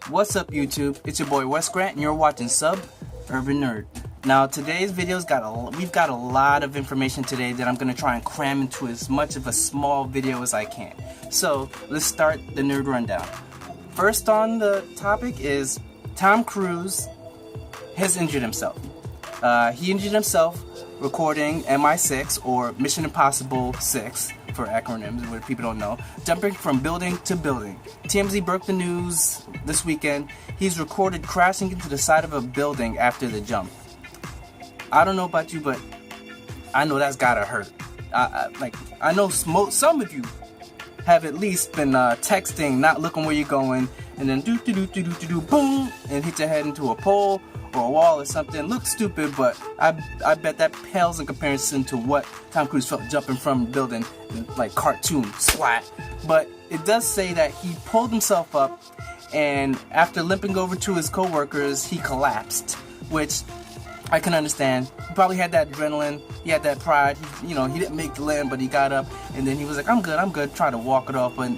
What's up, YouTube? It's your boy Wes Grant, and you're watching Suburban Nerd. Now, today's video's we've got a lot of information today that I'm gonna try and cram into as much of a small video as I can. So let's start the nerd rundown. First on the topic is Tom Cruise has injured himself. He injured himself recording MI6, or Mission Impossible 6 for acronyms, what people don't know, jumping from building to building. TMZ broke the news this weekend. He's recorded crashing into the side of a building after the jump. I don't know about you, but I know that's gotta hurt. I know some of you have at least been texting, not looking where you're going, and then boom, and hit your head into a pole or a wall or something. Looks stupid, but I bet that pales in comparison to what Tom Cruise felt jumping from a building, like cartoon splat. But it does say that he pulled himself up, and after limping over to his co-workers, he collapsed, which I can understand. He probably had that adrenaline, he had that pride. He didn't make the land, but he got up, and then he was like, I'm good, trying to walk it off, but,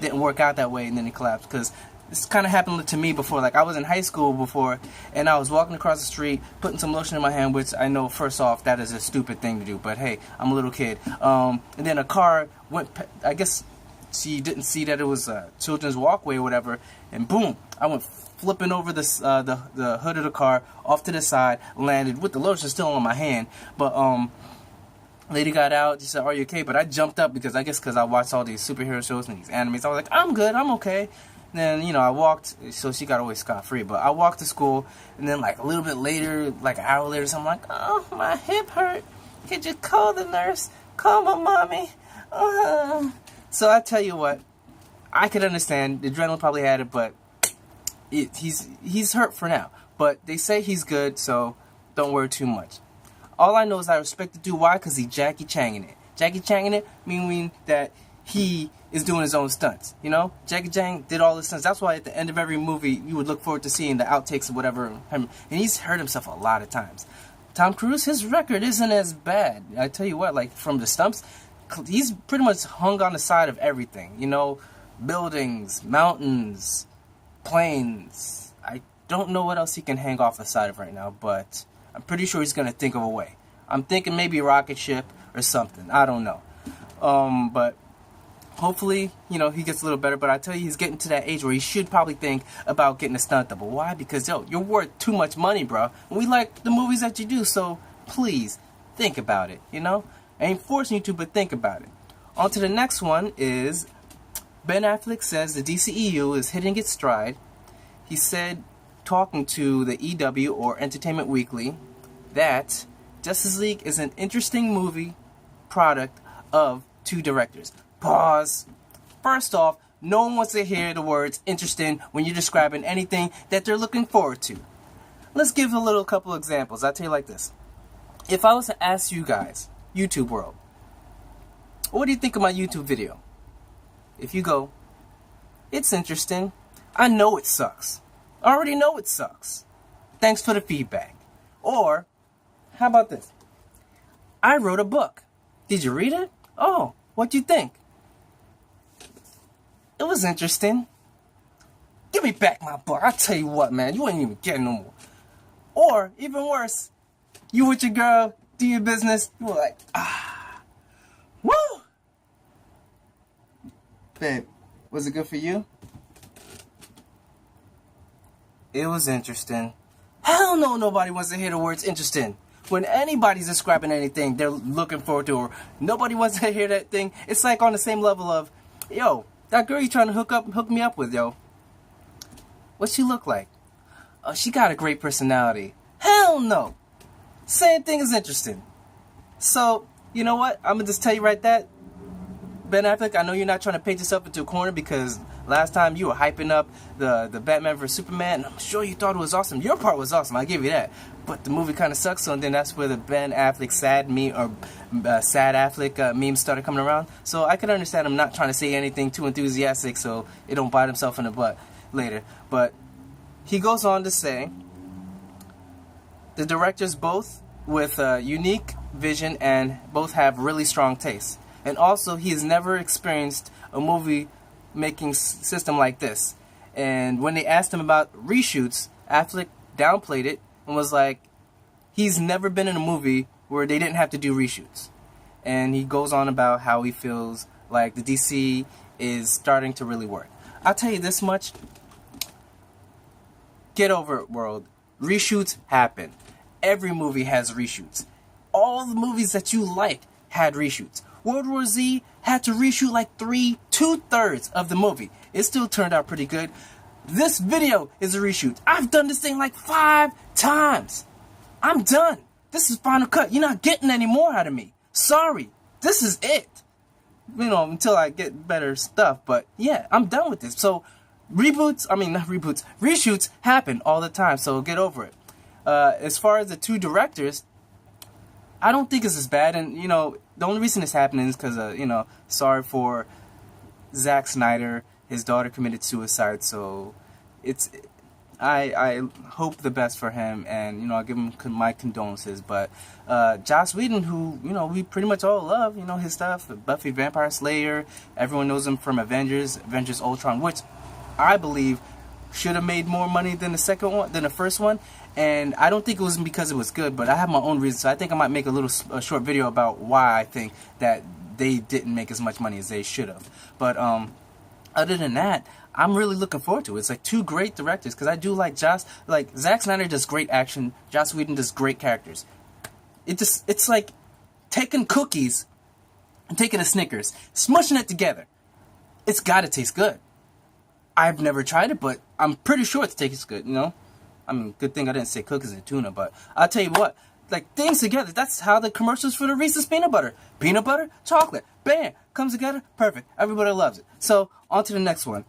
didn't work out that way, and then he collapsed. Because this kind of happened to me before. Like, I was in high school before, and I was walking across the street, putting some lotion in my hand, which I know, first off, that is a stupid thing to do, but hey, I'm a little kid. And then a car went, I guess she didn't see that it was a children's walkway or whatever, and boom, I went flipping over this the hood of the car off to the side, landed with the lotion still on my hand. But lady got out. She said, "Are you okay?" But I jumped up because I watched all these superhero shows and these animes. I was like, "I'm good, I'm okay." And then I walked, so she got away scot-free. But I walked to school, and then like a little bit later, like an hour later, so I'm like, "Oh, my hip hurt. Could you call the nurse? Call my mommy." So I tell you what, I could understand. The adrenaline probably had it, but he's hurt for now. But they say he's good, so don't worry too much. All I know is I respect the dude. Why? Because he Jackie Changing it. Jackie Changing it meaning that he is doing his own stunts. Jackie Chan did all his stunts. That's why at the end of every movie you would look forward to seeing the outtakes or whatever. And he's hurt himself a lot of times. Tom Cruise, his record isn't as bad. I tell you what, like from the stumps, he's pretty much hung on the side of everything. Buildings, mountains, planes. I don't know what else he can hang off the side of right now, but I'm pretty sure he's gonna think of a way. I'm thinking maybe a rocket ship or something. I don't know. But hopefully, he gets a little better. But I tell you, he's getting to that age where he should probably think about getting a stunt double. Why? Because you're worth too much money, bro. And we like the movies that you do, so please think about it. I ain't forcing you to, but think about it. On to the next one is Ben Affleck says the DCEU is hitting its stride. He said, talking to the EW, or Entertainment Weekly, that Justice League is an interesting movie product of two directors. Pause. First off, no one wants to hear the words interesting when you're describing anything that they're looking forward to. Let's give a couple examples. I'll tell you like this. If I was to ask you guys, YouTube world, what do you think of my YouTube video? If you go, it's interesting, I know it sucks. I already know it sucks. Thanks for the feedback. Or, how about this? I wrote a book. Did you read it? Oh, what'd you think? It was interesting. Give me back my book. I tell you what, man, you ain't even getting no more. Or, even worse, you with your girl, do your business, you were like, woo! Babe, was it good for you? It was interesting. Hell no, nobody wants to hear the words interesting. When anybody's describing anything they're looking forward to, or nobody wants to hear that thing, it's like on the same level of, yo, that girl you trying to hook me up with, yo. What she look like? Oh, she got a great personality. Hell no. Same thing as interesting. So, you know what? I'm going to just tell you right that. Ben Affleck, I know you're not trying to paint yourself into a corner, because last time you were hyping up the Batman vs Superman, and I'm sure you thought it was awesome. Your part was awesome, I'll give you that. But the movie kind of sucks, so then that's where the Ben Affleck sad meme, or sad Affleck memes started coming around. So I can understand him not trying to say anything too enthusiastic so it don't bite himself in the butt later. But he goes on to say, the directors both with a unique vision and both have really strong taste. And also, he has never experienced a movie making system like this. And when they asked him about reshoots, Affleck downplayed it and was like, he's never been in a movie where they didn't have to do reshoots. And he goes on about how he feels like the DC is starting to really work. I'll tell you this much. Get over it, world. Reshoots happen. Every movie has reshoots. All the movies that you like had reshoots. World War Z had to reshoot like 2/3 of the movie. It still turned out pretty good. This video is a reshoot. I've done this thing like 5 times. I'm done. This is Final Cut. You're not getting any more out of me. Sorry. This is it. You know, until I get better stuff. But yeah, I'm done with this. So reshoots happen all the time. So get over it. As far as the 2 directors, I don't think it's as bad. And, you know, the only reason it's happening is because, you know, sorry for Zack Snyder. His daughter committed suicide. So I hope the best for him, and, you know, I give him my condolences. But Joss Whedon, who, you know, we pretty much all love, you know, his stuff, Buffy Vampire Slayer, everyone knows him from Avengers Ultron, which I believe should have made more money than the first one. And I don't think it was because it was good, but I have my own reasons. So I think I might make a short video about why I think that they didn't make as much money as they should have. But other than that, I'm really looking forward to it. It's like 2 great directors, because I do like Zack Snyder does great action, Joss Whedon does great characters. It's like taking cookies and taking a Snickers, smushing it together. It's gotta taste good. I've never tried it, but I'm pretty sure it tastes good, you know? I mean, good thing I didn't say cookies and tuna, but I'll tell you what, like, things together, that's how the commercials for the Reese's peanut butter, chocolate, bam, comes together, perfect. Everybody loves it. So, on to the next one.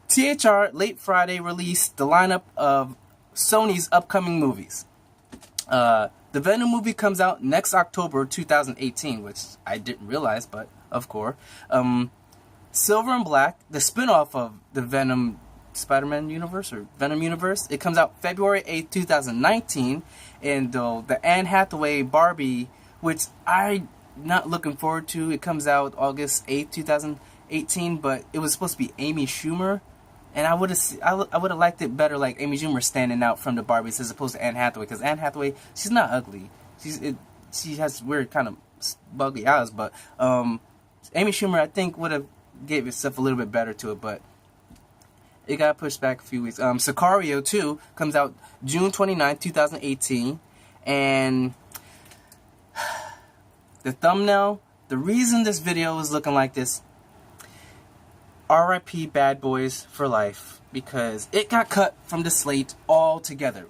THR late Friday released the lineup of Sony's upcoming movies. The Venom movie comes out next October 2018, which I didn't realize, but of course. Silver and Black, the spin-off of the Venom Spider-Man universe, or Venom universe, it comes out February 8th, 2019. And the Anne Hathaway Barbie, which I'm not looking forward to, it comes out August 8th, 2018, but it was supposed to be Amy Schumer. And I would have liked it better, like Amy Schumer standing out from the Barbies as opposed to Anne Hathaway, because Anne Hathaway, she's not ugly. She has weird kind of buggy eyes, but Amy Schumer, I think, would have gave itself a little bit better to it, but it got pushed back a few weeks. Sicario 2 comes out June 29th, 2018, and the thumbnail, the reason this video is looking like this, R.I.P. Bad Boys for Life, because it got cut from the slate altogether.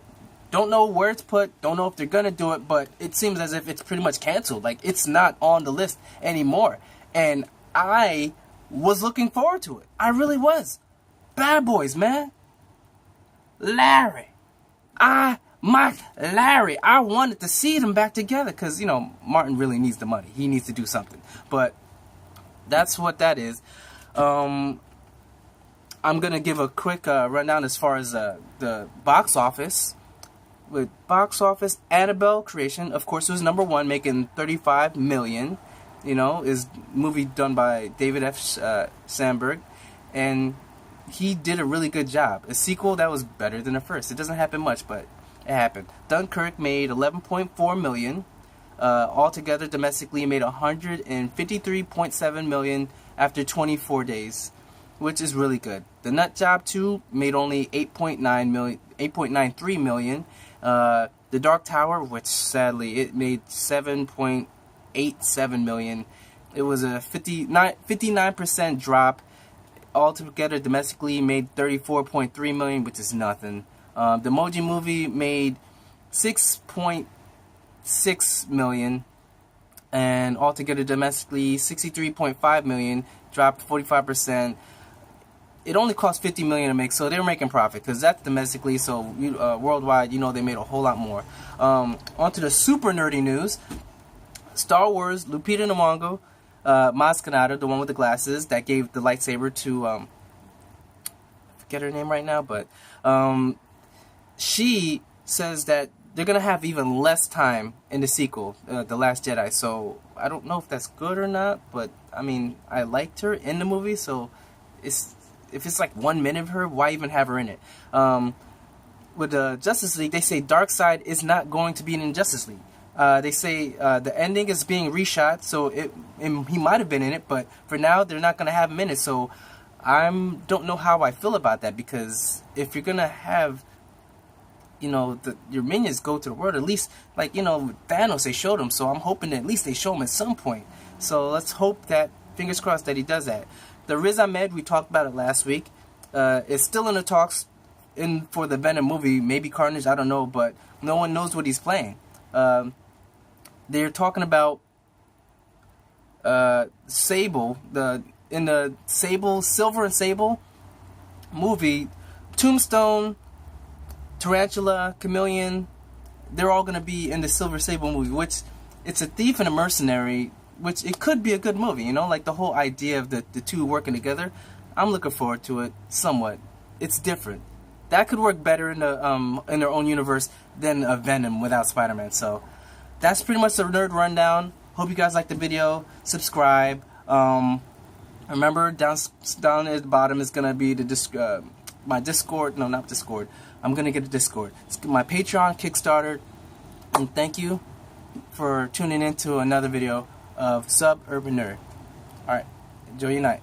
Don't know where it's put, don't know if they're gonna do it, but it seems as if it's pretty much canceled. Like, it's not on the list anymore. And I was looking forward to it. I really was. Bad Boys, man. Larry. I wanted to see them back together, because, you know, Martin really needs the money. He needs to do something. But that's what that is. I'm going to give a quick rundown as far as the box office. With box office, Annabelle Creation, of course, was #1, making $35 million. You know, is movie done by David F. Sandberg, and he did a really good job. A sequel that was better than the first. It doesn't happen much, but it happened. Dunkirk made $11.4 million. Altogether, domestically, made $153.7 million after 24 days, which is really good. The Nut Job 2 made only $8.93 million. The Dark Tower, which sadly it made $7.87 million. It was a 59% drop. Altogether, domestically, made $34.3 million, which is nothing. The Emoji Movie made $6.6 million, and altogether domestically $63.5 million, dropped 45%. It only cost $50 million to make, so they're making profit, because that's domestically. So worldwide, you know, they made a whole lot more. On to the super nerdy news. Star Wars, Lupita Nyong'o, Maz Kanata, the one with the glasses that gave the lightsaber to I forget her name right now, but she says that they're gonna have even less time in the sequel, The Last Jedi. So I don't know if that's good or not, but I mean, I liked her in the movie, so if it's like 1 minute of her, why even have her in it? With the Justice League, they say Darkseid is not going to be in Justice League. They say the ending is being reshot, so he might have been in it, but for now they're not gonna have him in it. So don't know how I feel about that, because if you're gonna have, you know, your minions go to the world, at least, like, you know, with Thanos they showed him, so I'm hoping that at least they show him at some point. So let's hope that, fingers crossed, that he does that. The Riz Ahmed, we talked about it last week, is still in the talks for the Venom movie, maybe Carnage, I don't know, but no one knows what he's playing. They're talking about Sable, in the Silver and Sable movie, Tombstone, Tarantula, Chameleon, they're all going to be in the Silver Sable movie, which it's a thief and a mercenary, which it could be a good movie, you know, like the whole idea of the two working together. I'm looking forward to it somewhat. It's different. That could work better in their own universe than a Venom without Spider-Man. So that's pretty much the nerd rundown. Hope you guys liked the video. Subscribe. Remember, down at the bottom is gonna be the my Discord. No, not Discord. I'm gonna get a Discord. It's my Patreon, Kickstarter, and thank you for tuning in to another video of Suburban Nerd. All right, enjoy your night.